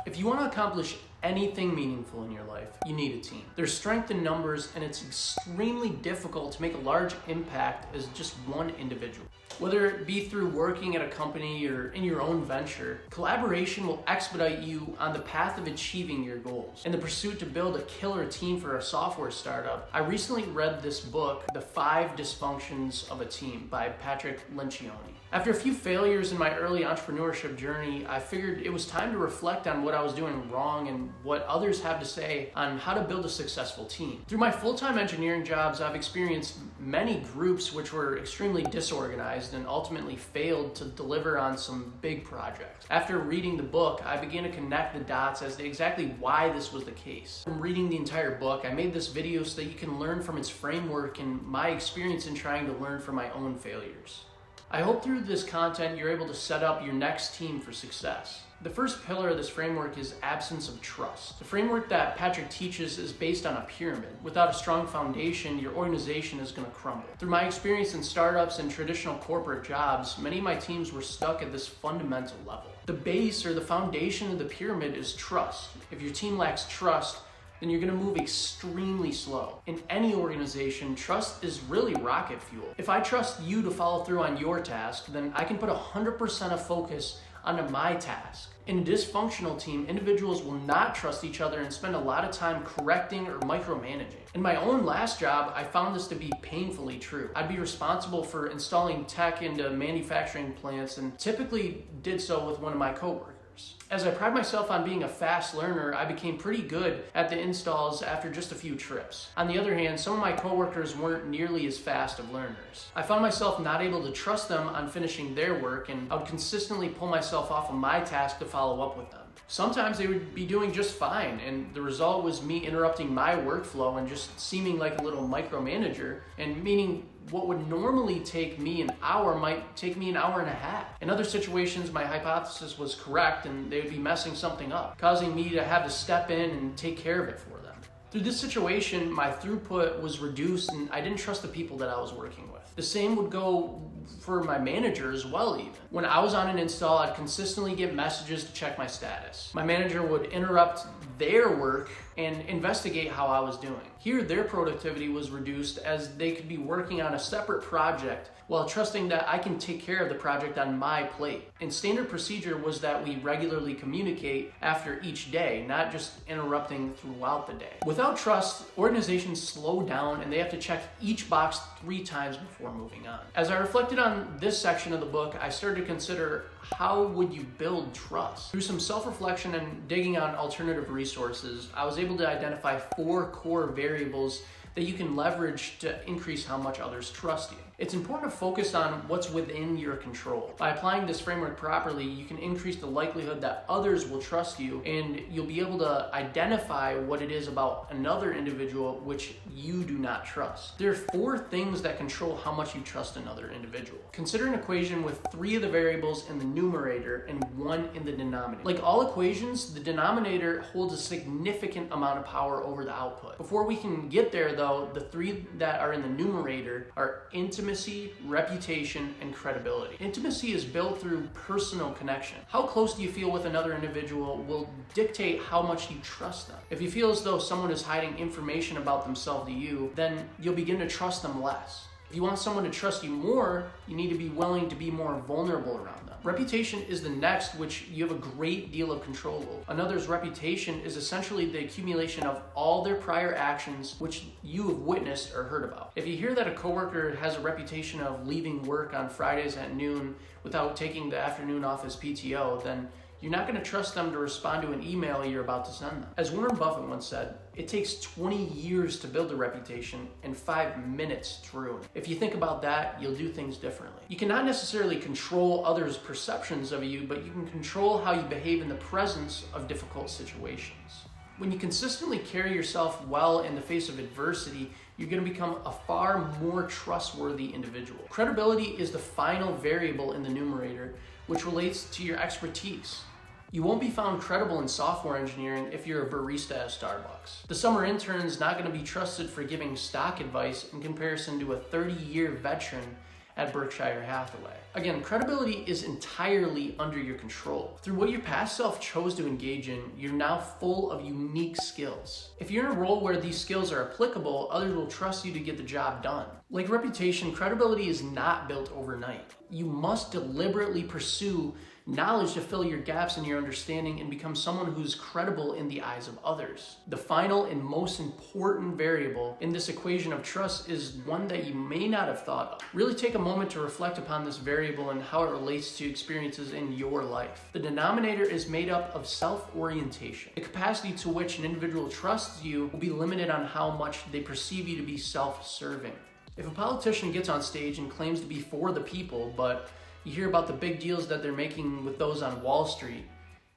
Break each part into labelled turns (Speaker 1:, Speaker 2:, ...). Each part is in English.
Speaker 1: If you want to accomplish anything meaningful in your life, you need a team. There's strength in numbers, and it's extremely difficult to make a large impact as just one individual. Whether it be through working at a company or in your own venture, collaboration will expedite you on the path of achieving your goals. In the pursuit to build a killer team for a software startup, I recently read this book, The 5 Dysfunctions of a Team by Patrick Lencioni. After a few failures in my early entrepreneurship journey, I figured it was time to reflect on what I was doing wrong and what others have to say on how to build a successful team. Through my full-time engineering jobs, I've experienced many groups which were extremely disorganized and ultimately failed to deliver on some big projects. After reading the book, I began to connect the dots as to exactly why this was the case. From reading the entire book, I made this video so that you can learn from its framework and my experience in trying to learn from my own failures. I hope through this content you're able to set up your next team for success. The first pillar of this framework is absence of trust. The framework that Patrick teaches is based on a pyramid. Without a strong foundation, your organization is going to crumble. Through my experience in startups and traditional corporate jobs, many of my teams were stuck at this fundamental level. The base or the foundation of the pyramid is trust. If your team lacks trust, then you're going to move extremely slow. In any organization, trust is really rocket fuel. If I trust you to follow through on your task, then I can put 100% of focus onto my task. In a dysfunctional team, individuals will not trust each other and spend a lot of time correcting or micromanaging. In my own last job, I found this to be painfully true. I'd be responsible for installing tech into manufacturing plants and typically did so with one of my coworkers. As I pride myself on being a fast learner, I became pretty good at the installs after just a few trips. On the other hand, some of my coworkers weren't nearly as fast of learners. I found myself not able to trust them on finishing their work, and I would consistently pull myself off of my task to follow up with them. Sometimes they would be doing just fine, and the result was me interrupting my workflow and just seeming like a little micromanager, and meaning what would normally take me an hour might take me an hour and a half. In other situations, my hypothesis was correct and they would be messing something up, causing me to have to step in and take care of it for them. Through this situation, my throughput was reduced and I didn't trust the people that I was working with. The same would go for my manager as well even. When I was on an install, I'd consistently get messages to check my status. My manager would interrupt their work and investigate how I was doing. Here, their productivity was reduced as they could be working on a separate project while trusting that I can take care of the project on my plate. And standard procedure was that we regularly communicate after each day, not just interrupting throughout the day. Without trust, organizations slow down and they have to check each box 3 times before moving on. As I reflected on this section of the book, I started to consider how would you build trust? Through some self-reflection and digging on alternative resources, I was able to identify 4 core variables that you can leverage to increase how much others trust you. It's important to focus on what's within your control. By applying this framework properly, you can increase the likelihood that others will trust you, and you'll be able to identify what it is about another individual which you do not trust. There are 4 things that control how much you trust another individual. Consider an equation with 3 of the variables in the numerator and 1 in the denominator. Like all equations, the denominator holds a significant amount of power over the output. Before we can get there though, the 3 that are in the numerator are intimacy, reputation, and credibility. Intimacy is built through personal connection. How close do you feel with another individual will dictate how much you trust them. If you feel as though someone is hiding information about themselves to you, then you'll begin to trust them less. If you want someone to trust you more, you need to be willing to be more vulnerable around them. Reputation is the next, which you have a great deal of control over. Another's reputation is essentially the accumulation of all their prior actions which you have witnessed or heard about. If you hear that a coworker has a reputation of leaving work on Fridays at noon without taking the afternoon off as PTO, then you're not going to trust them to respond to an email you're about to send them. As Warren Buffett once said, it takes 20 years to build a reputation and 5 minutes to ruin it. If you think about that, you'll do things differently. You cannot necessarily control others' perceptions of you, but you can control how you behave in the presence of difficult situations. When you consistently carry yourself well in the face of adversity, you're going to become a far more trustworthy individual. Credibility is the final variable in the numerator, which relates to your expertise. You won't be found credible in software engineering if you're a barista at Starbucks. The summer intern is not going to be trusted for giving stock advice in comparison to a 30-year veteran at Berkshire Hathaway. Again, credibility is entirely under your control. Through what your past self chose to engage in, you're now full of unique skills. If you're in a role where these skills are applicable, others will trust you to get the job done. Like reputation, credibility is not built overnight. You must deliberately pursue knowledge to fill your gaps in your understanding and become someone who's credible in the eyes of others. The final and most important variable in this equation of trust is one that you may not have thought of. Really take a moment to reflect upon this variable and how it relates to experiences in your life. The denominator is made up of self-orientation. The capacity to which an individual trusts you will be limited on how much they perceive you to be self-serving. If a politician gets on stage and claims to be for the people, but you hear about the big deals that they're making with those on Wall Street,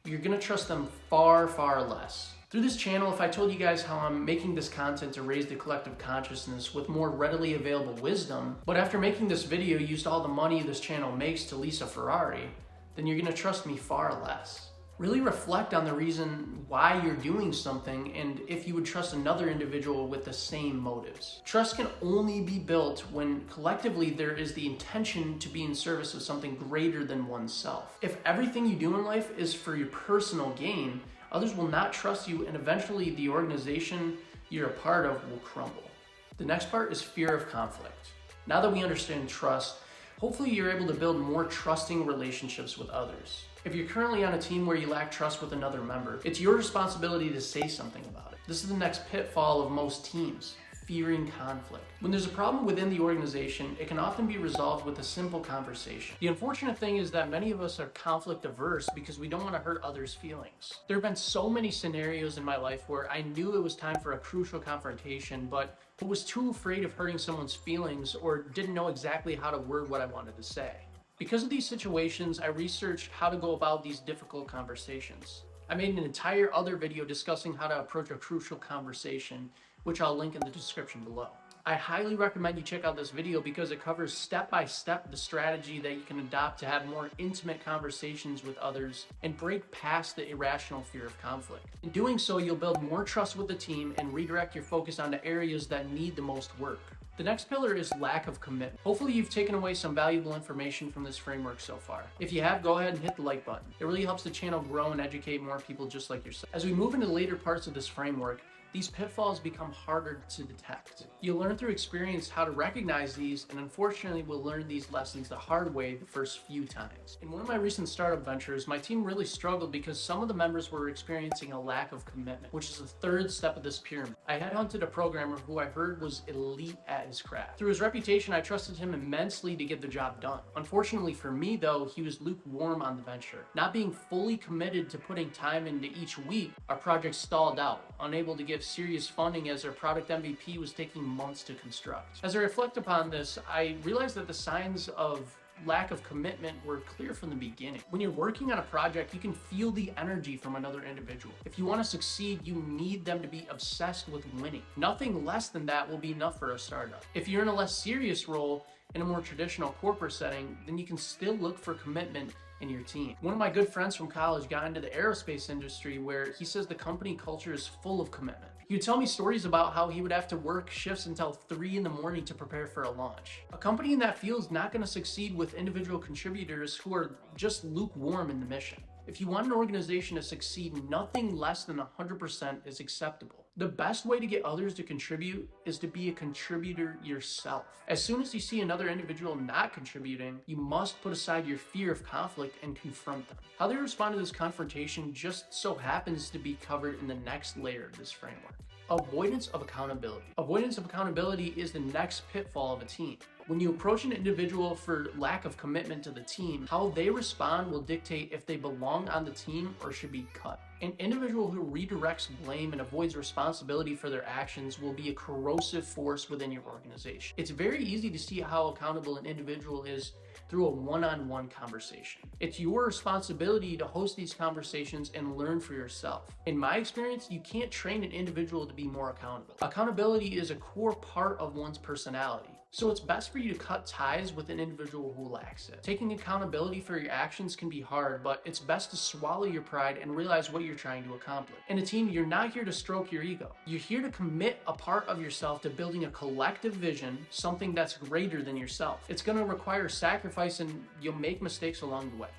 Speaker 1: you're gonna trust them far, far less. Through this channel, if I told you guys how I'm making this content to raise the collective consciousness with more readily available wisdom, but after making this video used all the money this channel makes to lease a Ferrari, then you're gonna trust me far less. Really reflect on the reason why you're doing something and if you would trust another individual with the same motives. Trust can only be built when collectively there is the intention to be in service of something greater than oneself. If everything you do in life is for your personal gain, others will not trust you and eventually the organization you're a part of will crumble. The next part is fear of conflict. Now that we understand trust, hopefully you're able to build more trusting relationships with others. If you're currently on a team where you lack trust with another member, it's your responsibility to say something about it. This is the next pitfall of most teams, fearing conflict. When there's a problem within the organization, it can often be resolved with a simple conversation. The unfortunate thing is that many of us are conflict averse because we don't want to hurt others' feelings. There have been so many scenarios in my life where I knew it was time for a crucial confrontation, but was too afraid of hurting someone's feelings or didn't know exactly how to word what I wanted to say. Because of these situations, I researched how to go about these difficult conversations. I made an entire other video discussing how to approach a crucial conversation, which I'll link in the description below. I highly recommend you check out this video because it covers step by step the strategy that you can adopt to have more intimate conversations with others and break past the irrational fear of conflict. In doing so, you'll build more trust with the team and redirect your focus onto areas that need the most work. The next pillar is lack of commitment. Hopefully you've taken away some valuable information from this framework so far. If you have, go ahead and hit the like button. It really helps the channel grow and educate more people just like yourself. As we move into later parts of this framework, these pitfalls become harder to detect. You'll learn through experience how to recognize these, and unfortunately we'll learn these lessons the hard way the first few times. In one of my recent startup ventures, my team really struggled because some of the members were experiencing a lack of commitment, which is the third step of this pyramid. I headhunted a programmer who I heard was elite at his craft. Through his reputation, I trusted him immensely to get the job done. Unfortunately for me though, he was lukewarm on the venture. Not being fully committed to putting time into each week, our project stalled out, unable to give serious funding as our product MVP was taking months to construct. As I reflect upon this, I realized that the signs of lack of commitment were clear from the beginning. When you're working on a project, you can feel the energy from another individual. If you want to succeed, you need them to be obsessed with winning. Nothing less than that will be enough for a startup. If you're in a less serious role, in a more traditional corporate setting, then you can still look for commitment in your team. One of my good friends from college got into the aerospace industry where he says the company culture is full of commitment. He would tell me stories about how he would have to work shifts until 3 in the morning to prepare for a launch. A company in that field is not going to succeed with individual contributors who are just lukewarm in the mission. If you want an organization to succeed, nothing less than 100% is acceptable. The best way to get others to contribute is to be a contributor yourself. As soon as you see another individual not contributing, you must put aside your fear of conflict and confront them. How they respond to this confrontation just so happens to be covered in the next layer of this framework. Avoidance of accountability. Avoidance of accountability is the next pitfall of a team. When you approach an individual for lack of commitment to the team, how they respond will dictate if they belong on the team or should be cut. An individual who redirects blame and avoids responsibility for their actions will be a corrosive force within your organization. It's very easy to see how accountable an individual is through a one-on-one conversation. It's your responsibility to host these conversations and learn for yourself. In my experience, you can't train an individual to be more accountable. Accountability is a core part of one's personality. So it's best for you to cut ties with an individual who lacks it. Taking accountability for your actions can be hard, but it's best to swallow your pride and realize what you're trying to accomplish. In a team, you're not here to stroke your ego. You're here to commit a part of yourself to building a collective vision, something that's greater than yourself. It's going to require sacrifice, and you'll make mistakes along the way.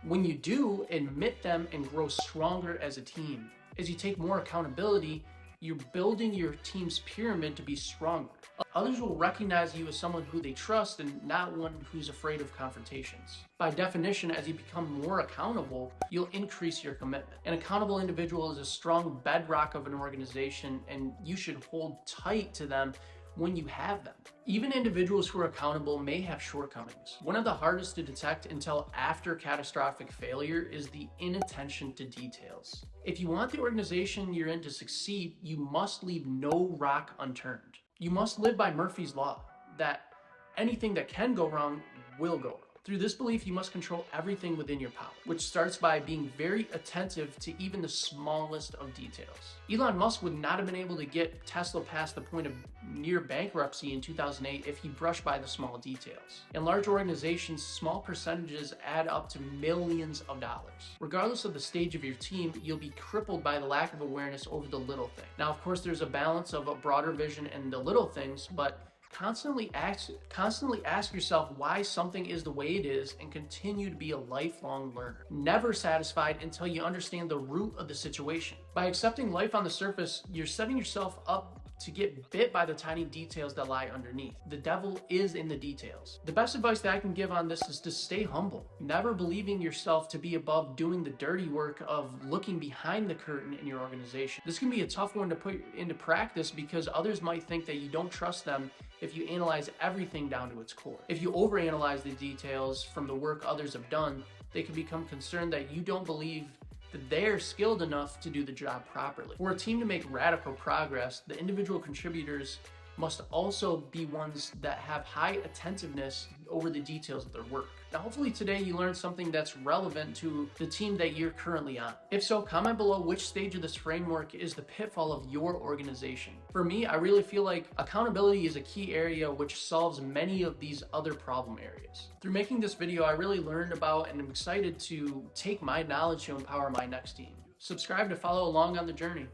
Speaker 1: When you do, admit them and grow stronger as a team. As you take more accountability, you're building your team's pyramid to be stronger. Others will recognize you as someone who they trust and not one who's afraid of confrontations. By definition, as you become more accountable, you'll increase your commitment. An accountable individual is a strong bedrock of an organization, and you should hold tight to them when you have them. Even individuals who are accountable may have shortcomings. One of the hardest to detect until after catastrophic failure is the inattention to details. If you want the organization you're in to succeed, you must leave no rock unturned. You must live by Murphy's Law, that anything that can go wrong will go wrong. Through this belief, you must control everything within your power, which starts by being very attentive to even the smallest of details. Elon Musk would not have been able to get Tesla past the point of near bankruptcy in 2008 if he brushed by the small details. In large organizations, small percentages add up to millions of dollars. Regardless of the stage of your team, you'll be crippled by the lack of awareness over the little thing. Now, of course, there's a balance of a broader vision and the little things, but constantly ask yourself why something is the way it is and continue to be a lifelong learner. Never satisfied until you understand the root of the situation. By accepting life on the surface, you're setting yourself up to get bit by the tiny details that lie underneath. The devil is in the details. The best advice that I can give on this is to stay humble, never believing yourself to be above doing the dirty work of looking behind the curtain in your organization. This can be a tough one to put into practice because others might think that you don't trust them if you analyze everything down to its core. If you overanalyze the details from the work others have done, they can become concerned that you don't believe that they're skilled enough to do the job properly. For a team to make radical progress, the individual contributors must also be ones that have high attentiveness over the details of their work. Now, hopefully today you learned something that's relevant to the team that you're currently on. If so, comment below which stage of this framework is the pitfall of your organization. For me, I really feel like accountability is a key area which solves many of these other problem areas. Through making this video, I really learned about and I'm excited to take my knowledge to empower my next team. Subscribe to follow along on the journey.